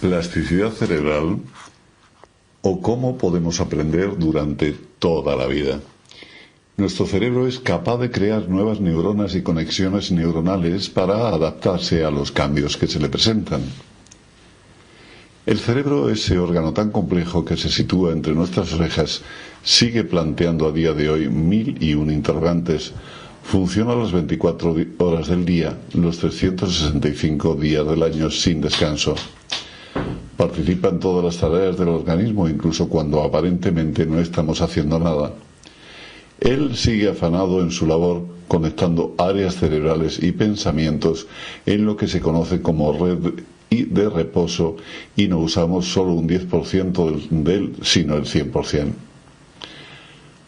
Plasticidad cerebral o cómo podemos aprender durante toda la vida. Nuestro cerebro es capaz de crear nuevas neuronas y conexiones neuronales para adaptarse a los cambios que se le presentan. El cerebro, ese órgano tan complejo que se sitúa entre nuestras orejas, sigue planteando a día de hoy 1001 interrogantes. Funciona las 24 horas del día, los 365 días del año sin descanso. Participa en todas las tareas del organismo, incluso cuando aparentemente no estamos haciendo nada. Él sigue afanado en su labor, conectando áreas cerebrales y pensamientos en lo que se conoce como red de reposo, y no usamos solo un 10% de él, sino el 100%.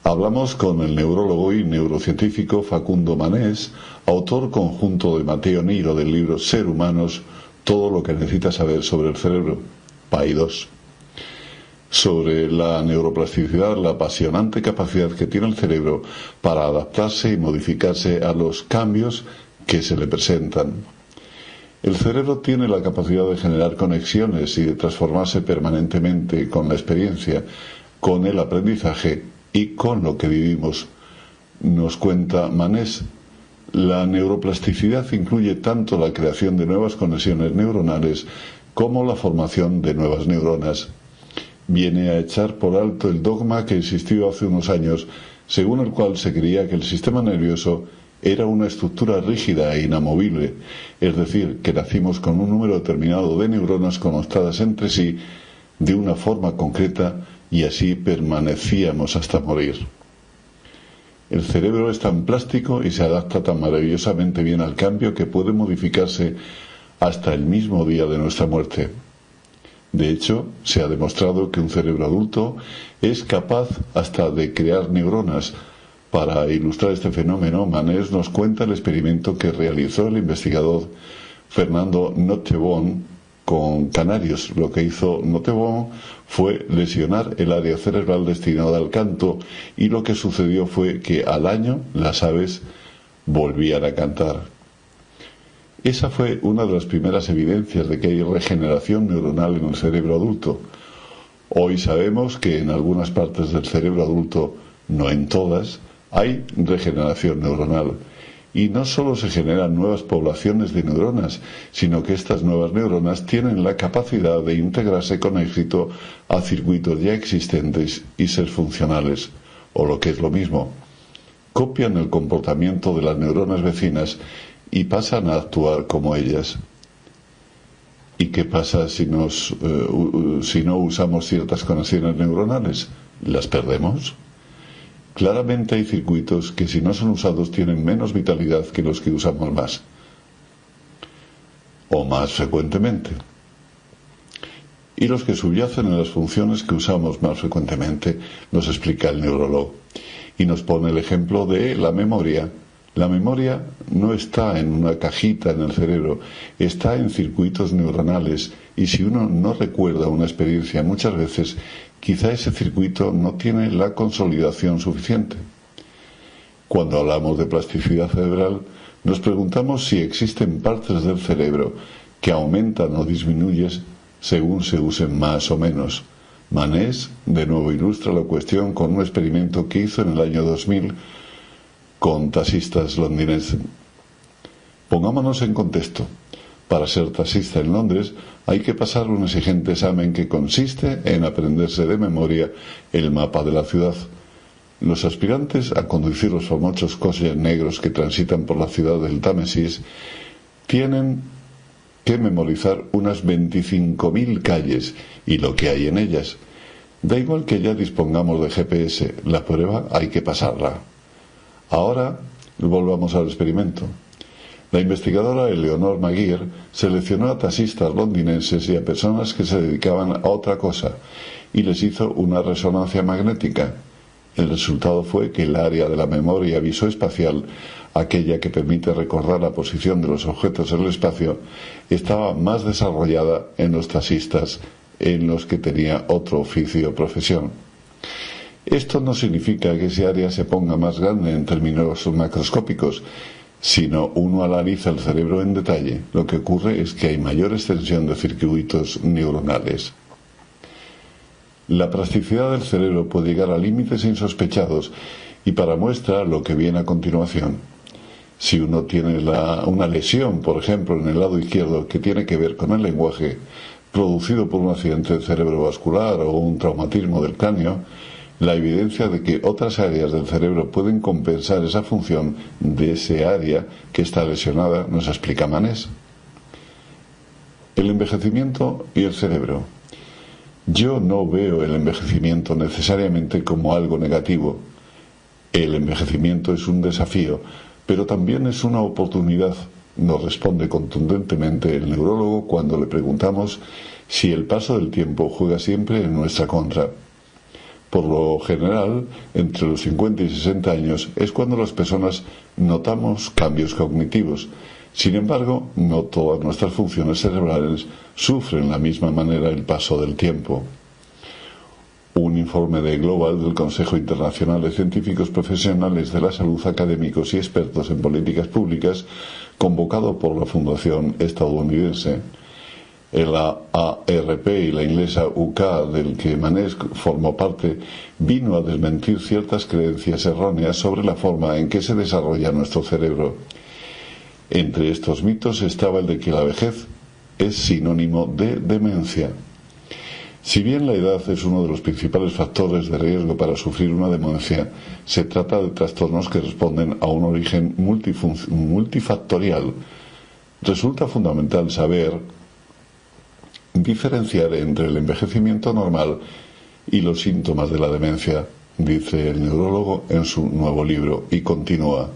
Hablamos con el neurólogo y neurocientífico Facundo Manés, autor conjunto de Mateo Niro del libro Ser Humanos, todo lo que necesitas saber sobre el cerebro, PAI 2. Sobre la neuroplasticidad, la apasionante capacidad que tiene el cerebro para adaptarse y modificarse a los cambios que se le presentan. El cerebro tiene la capacidad de generar conexiones y de transformarse permanentemente con la experiencia, con el aprendizaje y con lo que vivimos. Nos cuenta Manés, la neuroplasticidad incluye tanto la creación de nuevas conexiones neuronales como la formación de nuevas neuronas. Viene a echar por alto el dogma que existió hace unos años, según el cual se creía que el sistema nervioso era una estructura rígida e inamovible, es decir, que nacimos con un número determinado de neuronas conectadas entre sí de una forma concreta y así permanecíamos hasta morir. El cerebro es tan plástico y se adapta tan maravillosamente bien al cambio que puede modificarse hasta el mismo día de nuestra muerte. De hecho, se ha demostrado que un cerebro adulto es capaz hasta de crear neuronas. Para ilustrar este fenómeno, Manés nos cuenta el experimento que realizó el investigador Fernando Nottebohm con canarios. Lo que hizo Nottebohm fue lesionar el área cerebral destinada al canto, y lo que sucedió fue que al año las aves volvían a cantar. Esa fue una de las primeras evidencias de que hay regeneración neuronal en el cerebro adulto. Hoy sabemos que en algunas partes del cerebro adulto, no en todas, hay regeneración neuronal. Y no solo se generan nuevas poblaciones de neuronas, sino que estas nuevas neuronas tienen la capacidad de integrarse con éxito a circuitos ya existentes y ser funcionales, o lo que es lo mismo, copian el comportamiento de las neuronas vecinas y pasan a actuar como ellas. ¿Y qué pasa si no usamos ciertas conexiones neuronales? ¿Las perdemos? Claramente hay circuitos que, si no son usados, tienen menos vitalidad que los que usamos más, o más frecuentemente. Y los que subyacen en las funciones que usamos más frecuentemente, nos explica el neurólogo. Y nos pone el ejemplo de la memoria. La memoria no está en una cajita en el cerebro, está en circuitos neuronales, y si uno no recuerda una experiencia muchas veces, quizá ese circuito no tiene la consolidación suficiente. Cuando hablamos de plasticidad cerebral, nos preguntamos si existen partes del cerebro que aumentan o disminuyen según se usen más o menos. Manés de nuevo ilustra la cuestión con un experimento que hizo en el año 2000 con taxistas londinenses. Pongámonos en contexto. Para ser taxista en Londres hay que pasar un exigente examen que consiste en aprenderse de memoria el mapa de la ciudad. Los aspirantes a conducir los famosos coches negros que transitan por la ciudad del Támesis tienen que memorizar unas 25.000 calles y lo que hay en ellas. Da igual que ya dispongamos de GPS, la prueba hay que pasarla. Ahora volvamos al experimento. La investigadora Eleanor Maguire seleccionó a taxistas londinenses y a personas que se dedicaban a otra cosa y les hizo una resonancia magnética. El resultado fue que el área de la memoria visoespacial, aquella que permite recordar la posición de los objetos en el espacio, estaba más desarrollada en los taxistas en los que tenía otro oficio o profesión. Esto no significa que ese área se ponga más grande en términos macroscópicos, Si uno analiza el cerebro en detalle, lo que ocurre es que hay mayor extensión de circuitos neuronales. La plasticidad del cerebro puede llegar a límites insospechados y para muestra lo que viene a continuación. Si uno tiene una lesión, por ejemplo, en el lado izquierdo que tiene que ver con el lenguaje, producido por un accidente cerebrovascular o un traumatismo del cráneo, la evidencia de que otras áreas del cerebro pueden compensar esa función de ese área que está lesionada nos explica Manés. El envejecimiento y el cerebro. Yo no veo el envejecimiento necesariamente como algo negativo. El envejecimiento es un desafío, pero también es una oportunidad, nos responde contundentemente el neurólogo cuando le preguntamos si el paso del tiempo juega siempre en nuestra contra. Por lo general, entre los 50 y 60 años es cuando las personas notamos cambios cognitivos. Sin embargo, no todas nuestras funciones cerebrales sufren de la misma manera el paso del tiempo. Un informe de Global del Consejo Internacional de Científicos Profesionales de la Salud, académicos y expertos en políticas públicas, convocado por la Fundación estadounidense, el AARP y la inglesa UK, del que Manés formó parte, vino a desmentir ciertas creencias erróneas sobre la forma en que se desarrolla nuestro cerebro. Entre estos mitos estaba el de que la vejez es sinónimo de demencia. Si bien la edad es uno de los principales factores de riesgo para sufrir una demencia, se trata de trastornos que responden a un origen multifactorial. Resulta fundamental saber diferenciar entre el envejecimiento normal y los síntomas de la demencia, dice el neurólogo en su nuevo libro, y continúa.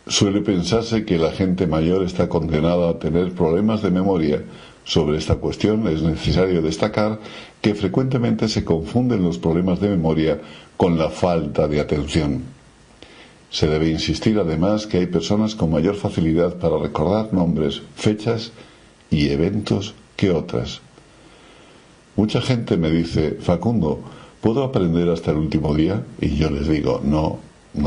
Suele pensarse que la gente mayor está condenada a tener problemas de memoria. Sobre esta cuestión es necesario destacar que frecuentemente se confunden los problemas de memoria con la falta de atención. Se debe insistir además que hay personas con mayor facilidad para recordar nombres, fechas y eventos que otras. Mucha gente me dice: Facundo, ¿puedo aprender hasta el último día? Y yo les digo: no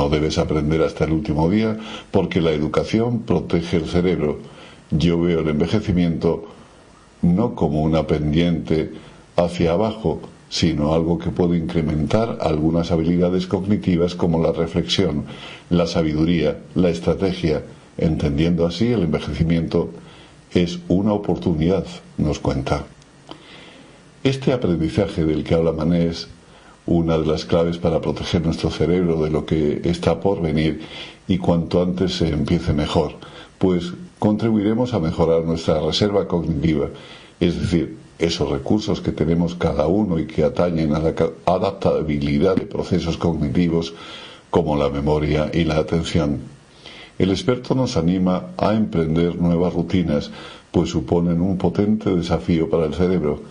debes aprender hasta el último día, porque la educación protege el cerebro. Yo veo el envejecimiento no como una pendiente hacia abajo, sino algo que puede incrementar algunas habilidades cognitivas como la reflexión, la sabiduría, la estrategia. Entendiendo así, el envejecimiento es una oportunidad, nos cuenta. Este aprendizaje del que habla Manés, una de las claves para proteger nuestro cerebro de lo que está por venir, y cuanto antes se empiece mejor, pues contribuiremos a mejorar nuestra reserva cognitiva, es decir, esos recursos que tenemos cada uno y que atañen a la adaptabilidad de procesos cognitivos como la memoria y la atención. El experto nos anima a emprender nuevas rutinas, pues suponen un potente desafío para el cerebro.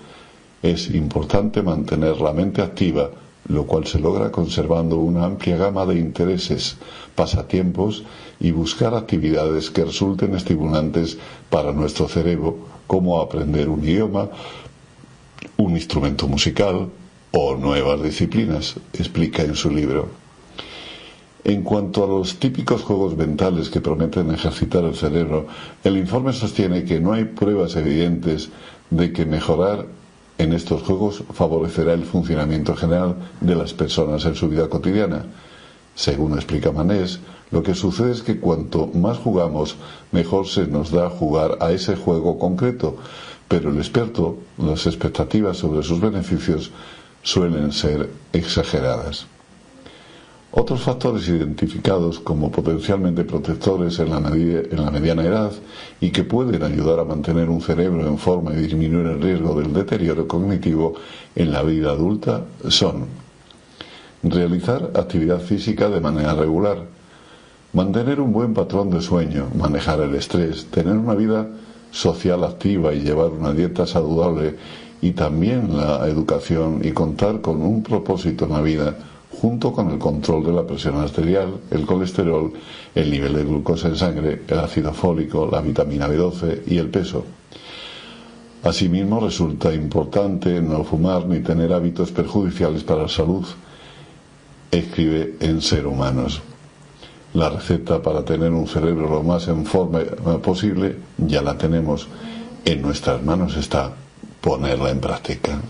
Es importante mantener la mente activa, lo cual se logra conservando una amplia gama de intereses, pasatiempos y buscar actividades que resulten estimulantes para nuestro cerebro, como aprender un idioma, un instrumento musical o nuevas disciplinas, explica en su libro. En cuanto a los típicos juegos mentales que prometen ejercitar el cerebro, el informe sostiene que no hay pruebas evidentes de que mejorar en estos juegos favorecerá el funcionamiento general de las personas en su vida cotidiana. Según explica Manés, lo que sucede es que cuanto más jugamos, mejor se nos da jugar a ese juego concreto, pero el experto, las expectativas sobre sus beneficios suelen ser exageradas. Otros factores identificados como potencialmente protectores en la mediana edad y que pueden ayudar a mantener un cerebro en forma y disminuir el riesgo del deterioro cognitivo en la vida adulta son: realizar actividad física de manera regular, mantener un buen patrón de sueño, manejar el estrés, tener una vida social activa y llevar una dieta saludable, y también la educación y contar con un propósito en la vida, junto con el control de la presión arterial, el colesterol, el nivel de glucosa en sangre, el ácido fólico, la vitamina B12 y el peso. Asimismo, resulta importante no fumar ni tener hábitos perjudiciales para la salud, escribe en Ser Humanos. La receta para tener un cerebro lo más en forma posible ya la tenemos. En nuestras manos está ponerla en práctica.